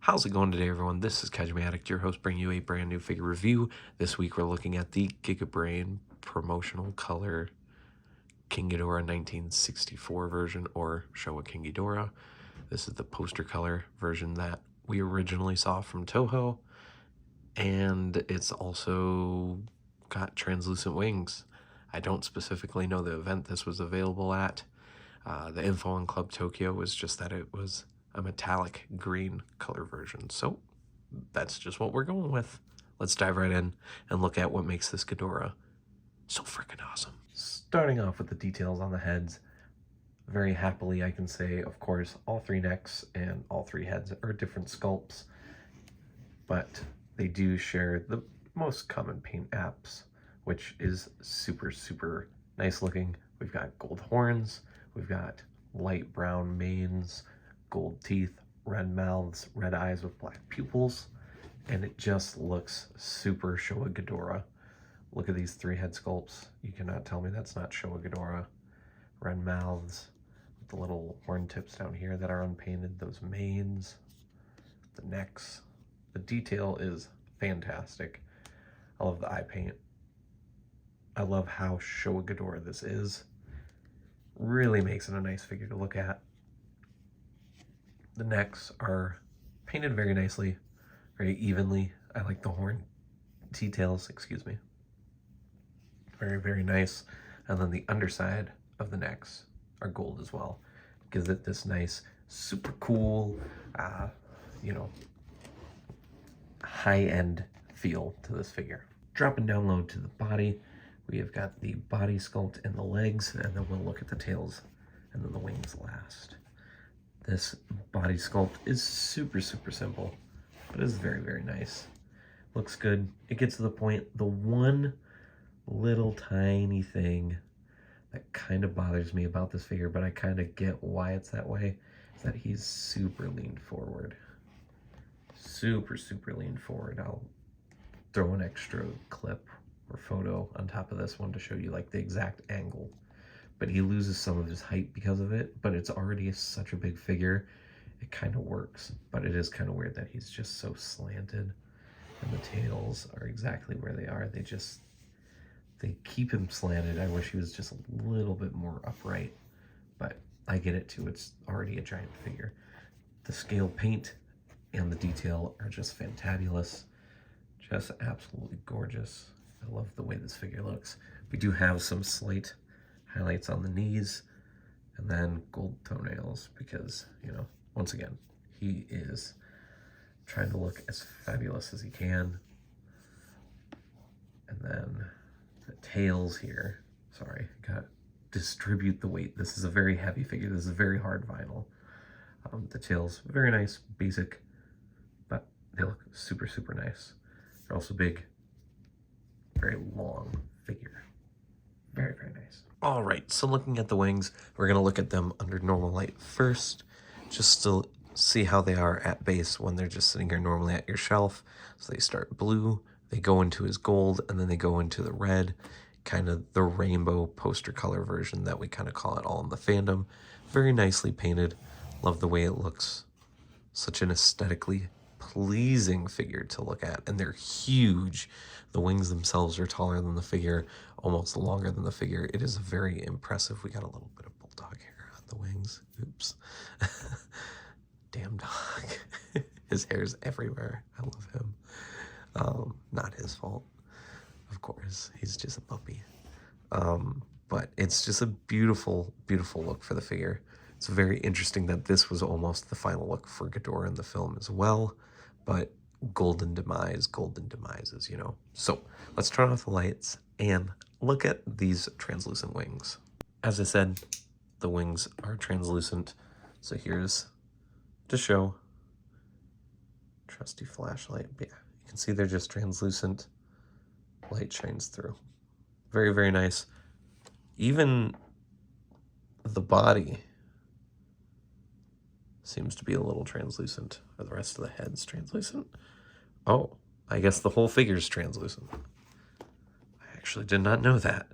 How's it going today, everyone? This is KaijuFanatic, your host, bringing you a brand new figure review. This week, we're looking at the Gigabrain promotional color King Ghidorah 1964 version, or Showa King Ghidorah. This is the poster color version that we originally saw from Toho, and it's also got translucent wings. I don't specifically know the event this was available at. The info on Club Tokyo was just that it was a metallic green color version. So that's just what we're going with. Let's dive right in and look at what makes this Ghidorah so freaking awesome. Starting off with the details on the heads, very happily I can say, of course, all three necks and all three heads are different sculpts, but they do share the most common paint apps, which is super, super nice looking. We've got gold horns, we've got light brown manes, gold teeth, red mouths, red eyes with black pupils, and it just looks super Showa Ghidorah. Look at these three head sculpts. You cannot tell me that's not Showa Ghidorah. Red mouths, with the little horn tips down here that are unpainted, those manes, the necks. The detail is fantastic. I love the eye paint. I love how Showa Ghidorah this is. Really makes it a nice figure to look at. The necks are painted very nicely, very evenly. I like the horn details, excuse me. Very, very nice. And then the underside of the necks are gold as well. Gives it this nice, super cool, high-end feel to this figure. Dropping down low to the body, we have got the body sculpt and the legs, and then we'll look at the tails and then the wings last. This body sculpt is super, super simple, but it's very, very nice. Looks good. It gets to the point. The one little tiny thing that kind of bothers me about this figure, but I kind of get why it's that way, is that he's super leaned forward. Super, super leaned forward. I'll throw an extra clip or photo on top of this one to show you like the exact angle. But he loses some of his height because of it, but it's already such a big figure, it kind of works. But it is kind of weird that he's just so slanted, and the tails are exactly where they are. They keep him slanted. I wish he was just a little bit more upright, but I get it too. It's already a giant figure. The scale paint and the detail are just fantabulous, just absolutely gorgeous. I love the way this figure looks. We do have some slight highlights on the knees, and then gold toenails because, once again, he is trying to look as fabulous as he can. And then the tails here, sorry, gotta distribute the weight. This is a very heavy figure. This is very hard vinyl. The tails, very nice, basic, but they look super, super nice. They're also big, very long figure. Very, very nice. All right, so looking at the wings, we're gonna look at them under normal light first, just to see how they are at base when they're just sitting here normally at your shelf. So they start blue, they go into his gold, and then they go into the red, kind of the rainbow poster color version that we kind of call it all in the fandom. Very nicely painted. Love the way it looks. Such an aesthetically pleasing figure to look at, and they're huge. The wings themselves are taller than the figure, almost longer than the figure. It is very impressive. We got a little bit of bulldog hair on the wings. Oops. Damn dog. His hair's everywhere. I love him. Not his fault, of course. He's just a puppy. But it's just a beautiful, beautiful look for the figure. It's very interesting that this was almost the final look for Ghidorah in the film as well, but golden demises, So let's turn off the lights and look at these translucent wings. As I said, the wings are translucent. So here's to show. Trusty flashlight. But yeah, you can see they're just translucent. Light shines through. Very, very nice. Even the body seems to be a little translucent. Are the rest of the heads translucent? Oh, I guess the whole figure's translucent. I actually did not know that.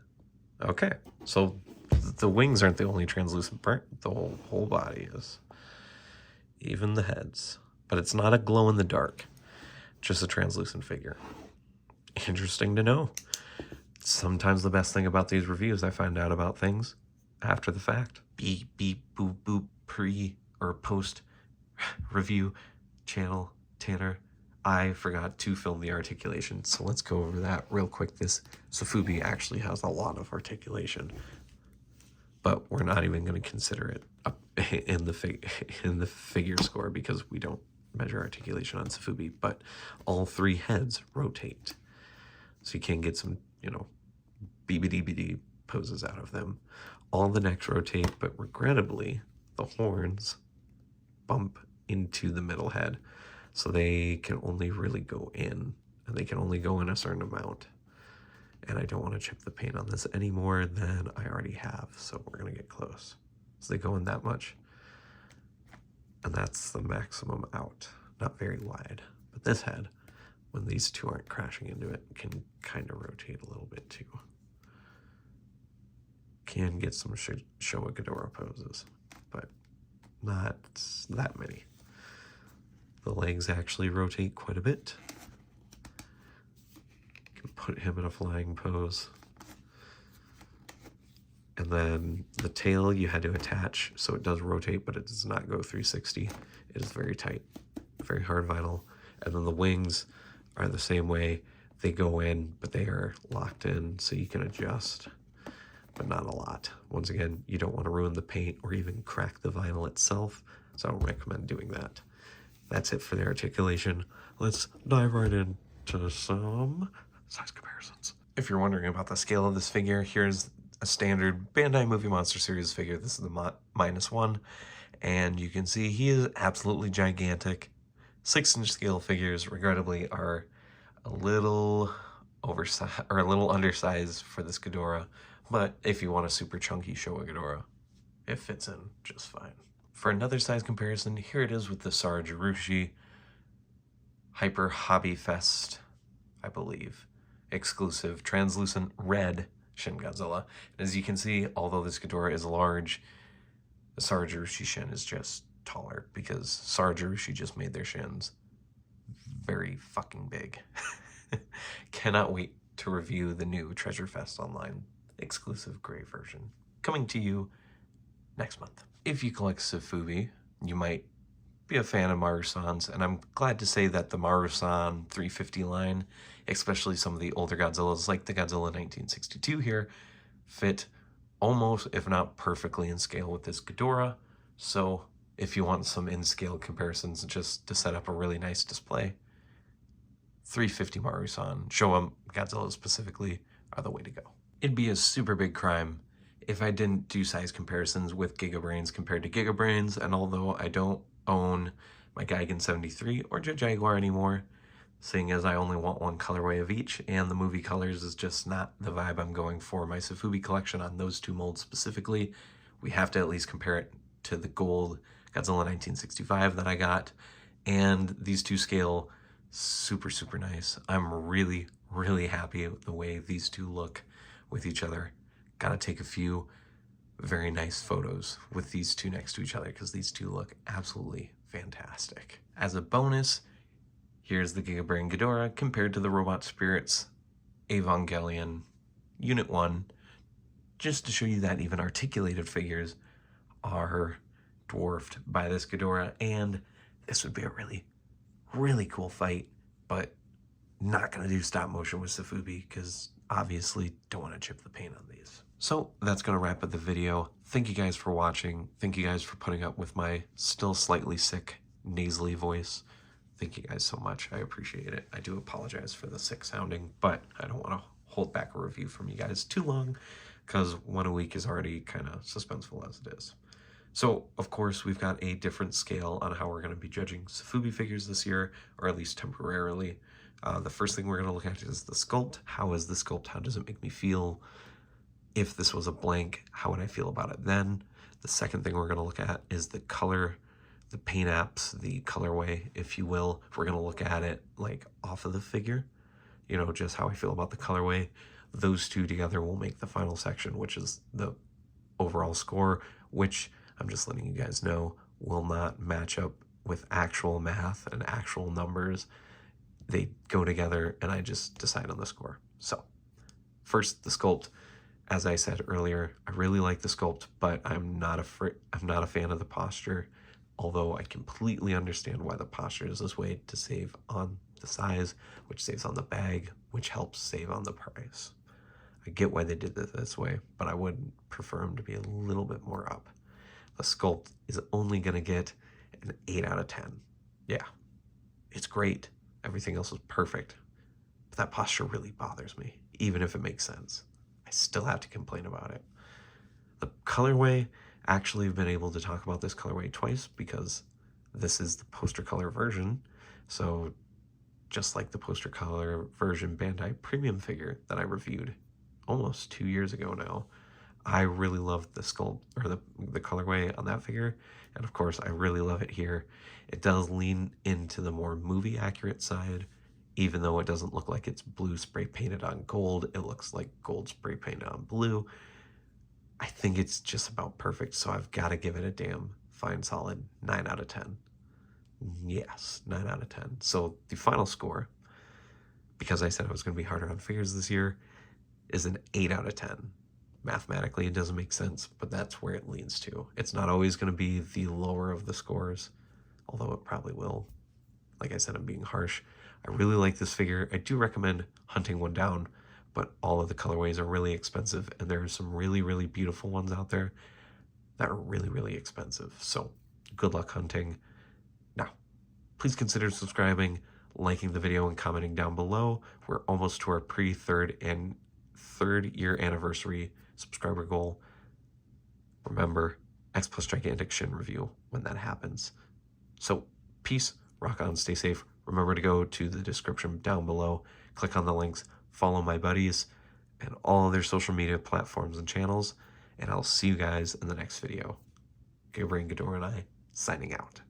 Okay, so the wings aren't the only translucent part. The whole body is. Even the heads. but it's not a glow-in-the-dark, just a translucent figure. Interesting to know. Sometimes the best thing about these reviews, I find out about things after the fact. Beep, beep, boop, boop, pre or post review channel Tanner. I forgot to film the articulation, so let's go over that real quick. This Sofubi actually has a lot of articulation, but we're not even going to consider it up in the figure score because we don't measure articulation on Sofubi. But all three heads rotate, so you can get some, you know, BBDBD poses out of them. All the necks rotate, but regrettably, the horns bump into the middle head, so they can only really go in, and they can only go in a certain amount. And I don't want to chip the paint on this any more than I already have, so we're going to get close. So they go in that much, and that's the maximum out. Not very wide, but this head, when these two aren't crashing into it, can kind of rotate a little bit too. Can get some Showa Ghidorah poses, but not that many. The legs actually rotate quite a bit. Can put him in a flying pose. And then the tail you had to attach, so it does rotate, but it does not go 360. It is very tight, very hard vinyl. And then the wings are the same way. They go in, but they are locked in, so you can adjust, but not a lot. Once again, you don't want to ruin the paint or even crack the vinyl itself, so I don't recommend doing that. That's it for the articulation. Let's dive right into some size comparisons. If you're wondering about the scale of this figure, here's a standard Bandai Movie Monster Series figure. This is the -1, and you can see he is absolutely gigantic. 6-inch scale figures, regrettably, are a little oversized or a little undersized for this Ghidorah, but if you want a super chunky Showa Ghidorah, it fits in just fine. For another size comparison, here it is with the Sarajurushi Hyper Hobby Fest, I believe, exclusive translucent red Shin Godzilla. And as you can see, although this Ghidorah is large, the Sarajurushi Shin is just taller because Sarajurushi just made their shins very fucking big. Cannot wait to review the new Treasure Fest Online exclusive gray version, coming to you next month. If you collect Sofubi, you might be a fan of Maru-san's, and I'm glad to say that the Maru-san 350 line, especially some of the older Godzillas like the Godzilla 1962 here, fit almost, if not perfectly, in scale with this Ghidorah. So if you want some in-scale comparisons just to set up a really nice display, 350 Maru-san, Showa Godzilla specifically, are the way to go. It'd be a super big crime if I didn't do size comparisons with Gigabrains compared to Gigabrains, and although I don't own my Gigan 73 or Jet Jaguar anymore, seeing as I only want one colorway of each, and the movie colors is just not the vibe I'm going for my Sofubi collection on those two molds specifically, we have to at least compare it to the gold Godzilla 1965 that I got, and these two scale super, super nice. I'm really, really happy with the way these two look with each other. Gotta take a few very nice photos with these two next to each other because these two look absolutely fantastic. As a bonus, here's the Gigabrain Ghidorah compared to the Robot Spirits Evangelion Unit 1, just to show you that even articulated figures are dwarfed by this Ghidorah, and this would be a really, really cool fight, but not gonna do stop motion with Sofubi because obviously don't want to chip the paint on these. So that's going to wrap up the video. Thank you guys for watching. Thank you guys for putting up with my still slightly sick, nasally voice. Thank you guys so much. I appreciate it. I do apologize for the sick sounding, but I don't want to hold back a review from you guys too long because one a week is already kind of suspenseful as it is. So, of course, we've got a different scale on how we're going to be judging Sofubi figures this year, or at least temporarily. The first thing we're going to look at is the sculpt. How is the sculpt? How does it make me feel? If this was a blank, how would I feel about it then? The second thing we're going to look at is the color, the paint apps, the colorway, if you will. If we're going to look at it like off of the figure, you know, just how I feel about the colorway. Those two together will make the final section, which is the overall score, which I'm just letting you guys know will not match up with actual math and actual numbers, they go together, and I just decide on the score. So first, the sculpt. As I said earlier, I really like the sculpt, but I'm not a fan of the posture, although I completely understand why the posture is this way, to save on the size, which saves on the bag, which helps save on the price. I get why they did it this way, but I would prefer them to be a little bit more up. The sculpt is only going to get an 8 out of 10. Yeah, it's great. Everything else is perfect. But that posture really bothers me, even if it makes sense. I still have to complain about it. The colorway, actually I've been able to talk about this colorway twice because this is the poster color version. So just like the poster color version Bandai Premium figure that I reviewed almost 2 years ago now, I really love the sculpt, or the colorway on that figure, and of course I really love it here. It does lean into the more movie accurate side, even though it doesn't look like it's blue spray painted on gold. It looks like gold spray painted on blue. I think it's just about perfect, so I've got to give it a damn fine solid 9 out of 10. Yes, 9 out of 10. So the final score, because I said it was going to be harder on figures this year, is an 8 out of 10. Mathematically, it doesn't make sense, but that's where it leans to. It's not always going to be the lower of the scores, although it probably will. Like I said, I'm being harsh. I really like this figure. I do recommend hunting one down, but all of the colorways are really expensive, and there are some really, really beautiful ones out there that are really, really expensive. So good luck hunting. Now, please consider subscribing, liking the video, and commenting down below. We're almost to our third year anniversary subscriber goal. Remember, X plus Gigantic Shin review when that happens. So peace, rock on, stay safe. Remember to go to the description down below, click on the links, follow my buddies and all their social media platforms and channels, and I'll see you guys in the next video. Gigabrain, Ghidorah, and I signing out.